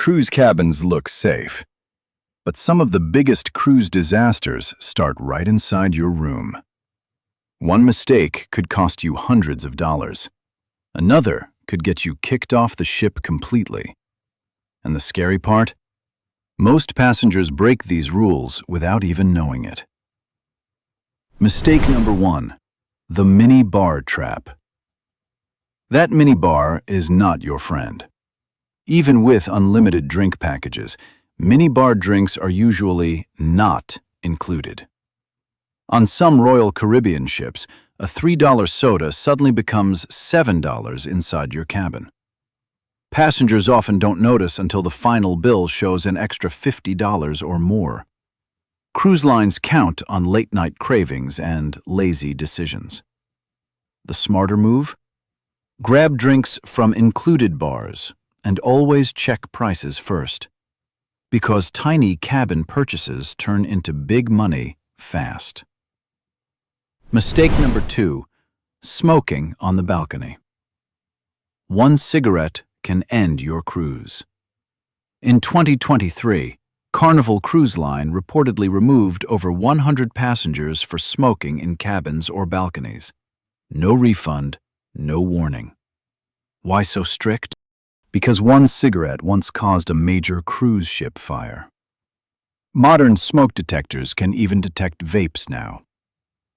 Cruise cabins look safe, but some of the biggest cruise disasters start right inside your room. One mistake could cost you hundreds of dollars. Another could get you kicked off the ship completely. And the scary part? Most passengers break these rules without even knowing it. Mistake number 1. The mini bar trap. That mini bar is not your friend. Even with unlimited drink packages, mini bar drinks are usually not included. On some Royal Caribbean ships, a $3 soda suddenly becomes $7 inside your cabin. Passengers often don't notice until the final bill shows an extra $50 or more. Cruise lines count on late-night cravings and lazy decisions. The smarter move? Grab drinks from included bars and always check prices first, because tiny cabin purchases turn into big money fast. Mistake number 2, smoking on the balcony. One cigarette can end your cruise. In 2023, Carnival Cruise Line reportedly removed over 100 passengers for smoking in cabins or balconies. No refund, no warning. Why so strict? Because one cigarette once caused a major cruise ship fire. Modern smoke detectors can even detect vapes now.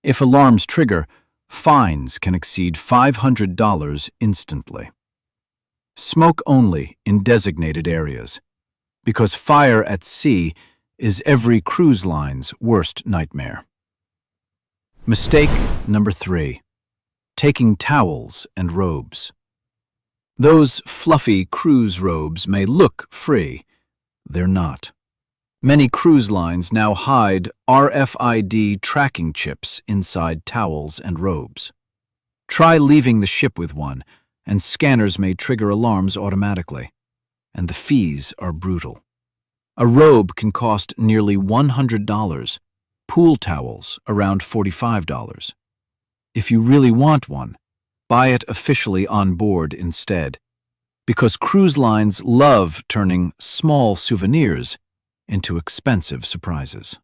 If alarms trigger, fines can exceed $500 instantly. Smoke only in designated areas, because fire at sea is every cruise line's worst nightmare. Mistake number 3, taking towels and robes. Those fluffy cruise robes may look free. They're not. Many cruise lines now hide RFID tracking chips inside towels and robes. Try leaving the ship with one, and scanners may trigger alarms automatically. And the fees are brutal. A robe can cost nearly $100, pool towels around $45. If you really want one, buy it officially on board instead, because cruise lines love turning small souvenirs into expensive surprises.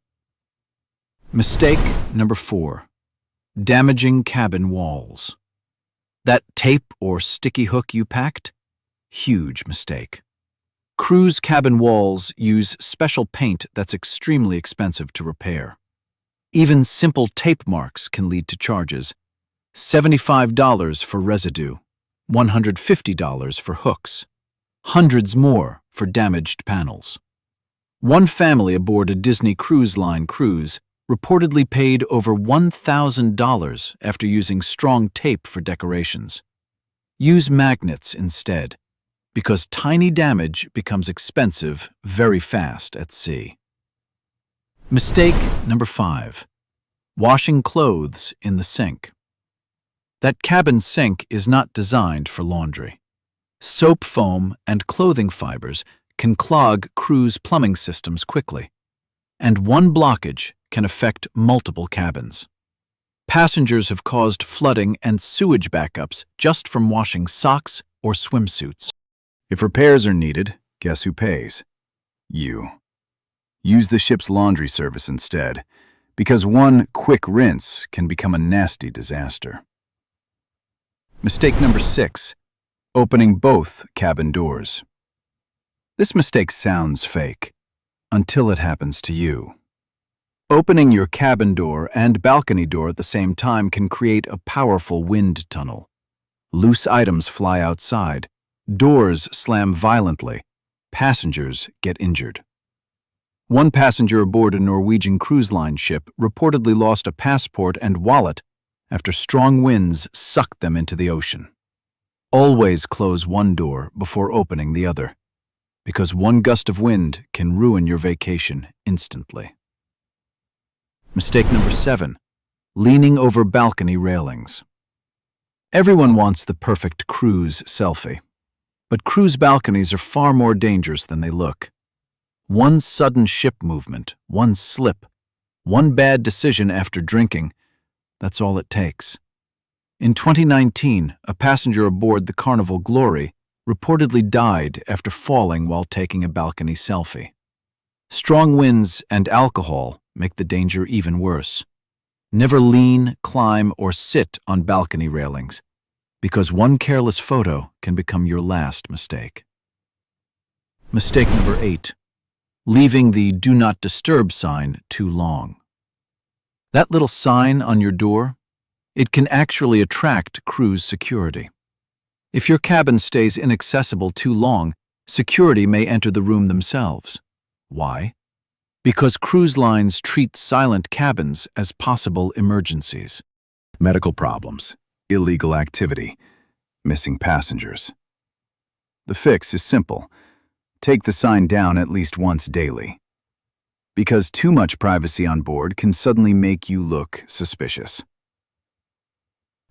Mistake number 4, damaging cabin walls. That tape or sticky hook you packed? Huge mistake. Cruise cabin walls use special paint that's extremely expensive to repair. Even simple tape marks can lead to charges. $75 for residue, $150 for hooks, hundreds more for damaged panels. One family aboard a Disney Cruise Line cruise reportedly paid over $1,000 after using strong tape for decorations. Use magnets instead, because tiny damage becomes expensive very fast at sea. Mistake number 5, washing clothes in the sink. That cabin sink is not designed for laundry. Soap foam and clothing fibers can clog cruise plumbing systems quickly, and one blockage can affect multiple cabins. Passengers have caused flooding and sewage backups just from washing socks or swimsuits. If repairs are needed, guess who pays? You. Use the ship's laundry service instead, because one quick rinse can become a nasty disaster. Mistake number 6, opening both cabin doors. This mistake sounds fake, until it happens to you. Opening your cabin door and balcony door at the same time can create a powerful wind tunnel. Loose items fly outside, doors slam violently, passengers get injured. One passenger aboard a Norwegian Cruise Line ship reportedly lost a passport and wallet after strong winds sucked them into the ocean. Always close one door before opening the other, because one gust of wind can ruin your vacation instantly. Mistake number 7, leaning over balcony railings. Everyone wants the perfect cruise selfie, but cruise balconies are far more dangerous than they look. One sudden ship movement, one slip, one bad decision after drinking, that's all it takes. In 2019, a passenger aboard the Carnival Glory reportedly died after falling while taking a balcony selfie. Strong winds and alcohol make the danger even worse. Never lean, climb, or sit on balcony railings, because one careless photo can become your last mistake. Mistake number 8. Leaving the Do Not Disturb sign too long. That little sign on your door, it can actually attract cruise security. If your cabin stays inaccessible too long, security may enter the room themselves. Why? Because cruise lines treat silent cabins as possible emergencies. Medical problems, illegal activity, missing passengers. The fix is simple. Take the sign down at least once daily. Because too much privacy on board can suddenly make you look suspicious.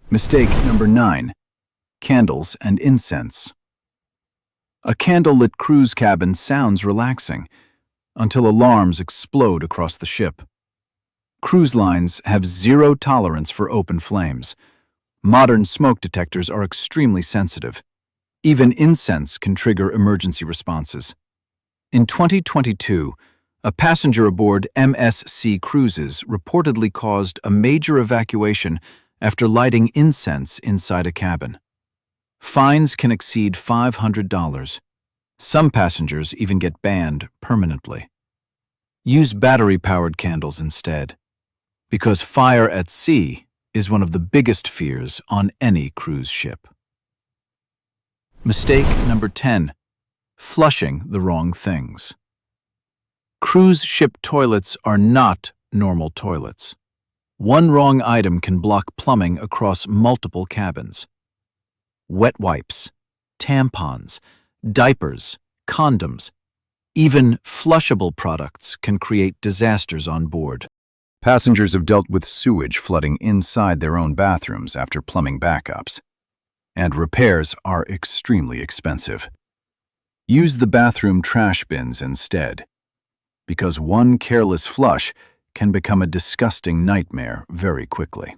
Mistake number 9. Candles and incense. A candlelit cruise cabin sounds relaxing until alarms explode across the ship. Cruise lines have zero tolerance for open flames. Modern smoke detectors are extremely sensitive. Even incense can trigger emergency responses. In 2022, a passenger aboard MSC Cruises reportedly caused a major evacuation after lighting incense inside a cabin. Fines can exceed $500. Some passengers even get banned permanently. Use battery-powered candles instead, because fire at sea is one of the biggest fears on any cruise ship. Mistake number 10. Flushing the wrong things. Cruise ship toilets are not normal toilets. One wrong item can block plumbing across multiple cabins. Wet wipes, tampons, diapers, condoms, even flushable products can create disasters on board. Passengers have dealt with sewage flooding inside their own bathrooms after plumbing backups, and repairs are extremely expensive. Use the bathroom trash bins instead, because one careless flush can become a disgusting nightmare very quickly.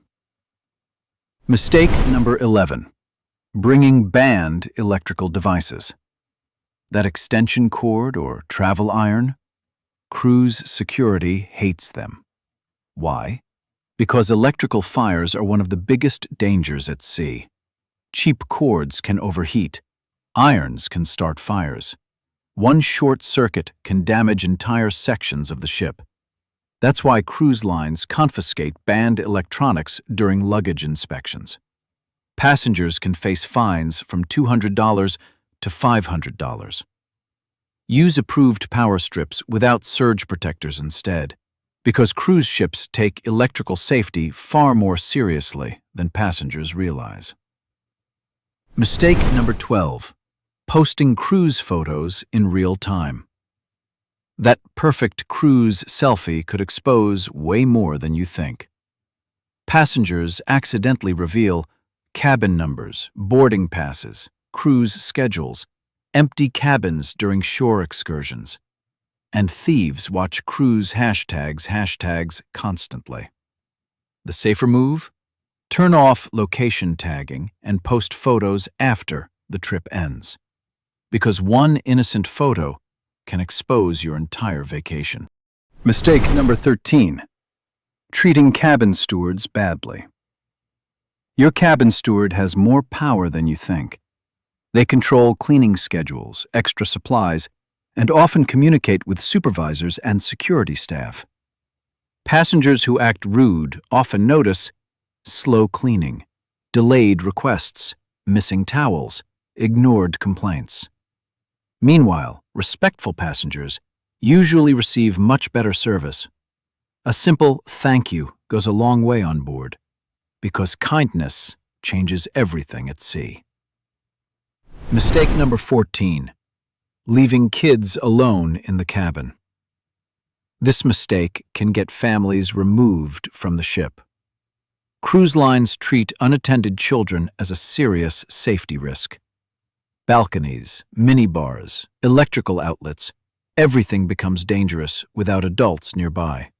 Mistake number 11. Bringing banned electrical devices. That extension cord or travel iron? Cruise security hates them. Why? Because electrical fires are one of the biggest dangers at sea. Cheap cords can overheat. Irons can start fires. One short circuit can damage entire sections of the ship. That's why cruise lines confiscate banned electronics during luggage inspections. Passengers can face fines from $200 to $500. Use approved power strips without surge protectors instead, because cruise ships take electrical safety far more seriously than passengers realize. Mistake number 12. Posting cruise photos in real time. That perfect cruise selfie could expose way more than you think. Passengers accidentally reveal cabin numbers, boarding passes, cruise schedules, empty cabins during shore excursions, and thieves watch cruise hashtags constantly. The safer move? Turn off location tagging and post photos after the trip ends, because one innocent photo can expose your entire vacation. Mistake number 13. Treating cabin stewards badly. Your cabin steward has more power than you think. They control cleaning schedules, extra supplies, and often communicate with supervisors and security staff. Passengers who act rude often notice slow cleaning, delayed requests, missing towels, ignored complaints. Meanwhile, respectful passengers usually receive much better service. A simple thank you goes a long way on board, because kindness changes everything at sea. Mistake number 14. Leaving kids alone in the cabin. This mistake can get families removed from the ship. Cruise lines treat unattended children as a serious safety risk. Balconies, minibars, electrical outlets, everything becomes dangerous without adults nearby.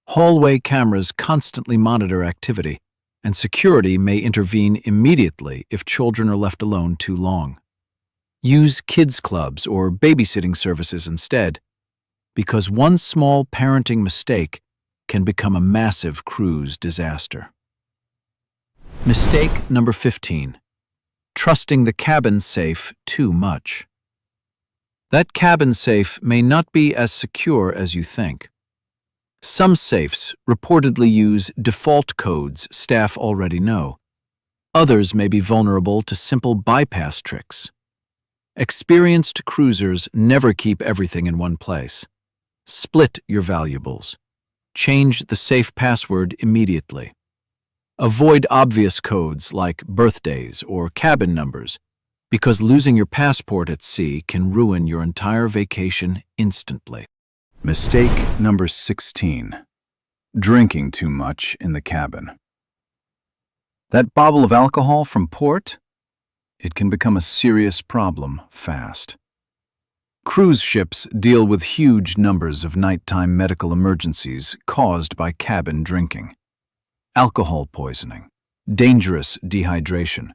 Hallway cameras constantly monitor activity, and security may intervene immediately if children are left alone too long. Use kids' clubs or babysitting services instead, because one small parenting mistake can become a massive cruise disaster. Mistake number 15. Trusting the cabin safe too much. That cabin safe may not be as secure as you think. Some safes reportedly use default codes staff already know. Others may be vulnerable to simple bypass tricks. Experienced cruisers never keep everything in one place. Split your valuables. Change the safe password immediately. Avoid obvious codes like birthdays or cabin numbers, because losing your passport at sea can ruin your entire vacation instantly. Mistake number 16. Drinking too much in the cabin. That bottle of alcohol from port? It can become a serious problem fast. Cruise ships deal with huge numbers of nighttime medical emergencies caused by cabin drinking. Alcohol poisoning, dangerous dehydration,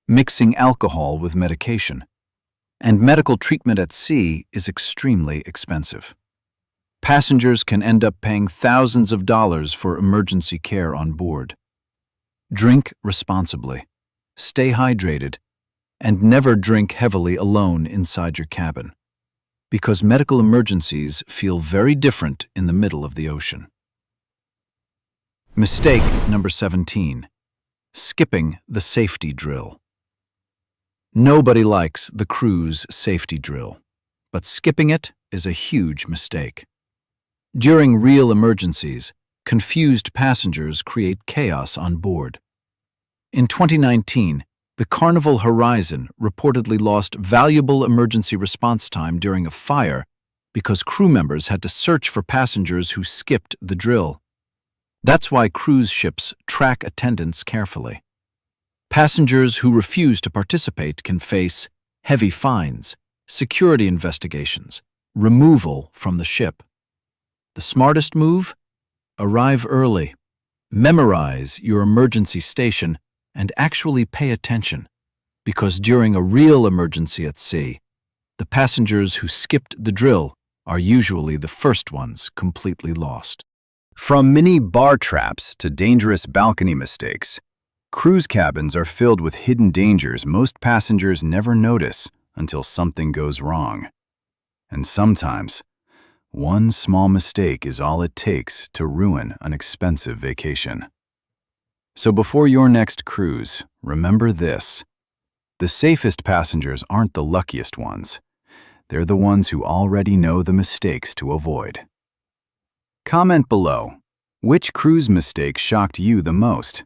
mixing alcohol with medication, and medical treatment at sea is extremely expensive. Passengers can end up paying thousands of dollars for emergency care on board. Drink responsibly, stay hydrated, and never drink heavily alone inside your cabin, because medical emergencies feel very different in the middle of the ocean. Mistake number 17. Skipping the safety drill. Nobody likes the cruise safety drill, but skipping it is a huge mistake. During real emergencies, confused passengers create chaos on board. In 2019, the Carnival Horizon reportedly lost valuable emergency response time during a fire because crew members had to search for passengers who skipped the drill. That's why cruise ships track attendance carefully. Passengers who refuse to participate can face heavy fines, security investigations, removal from the ship. The smartest move? Arrive early, memorize your emergency station, and actually pay attention, because during a real emergency at sea, the passengers who skipped the drill are usually the first ones completely lost. From mini bar traps to dangerous balcony mistakes, cruise cabins are filled with hidden dangers most passengers never notice until something goes wrong. And sometimes, one small mistake is all it takes to ruin an expensive vacation. So before your next cruise, remember this. The safest passengers aren't the luckiest ones. They're the ones who already know the mistakes to avoid. Comment below, which cruise mistake shocked you the most?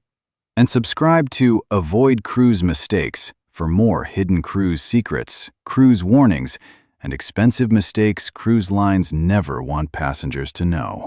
And subscribe to Avoid Cruise Mistakes for more hidden cruise secrets, cruise warnings, and expensive mistakes cruise lines never want passengers to know.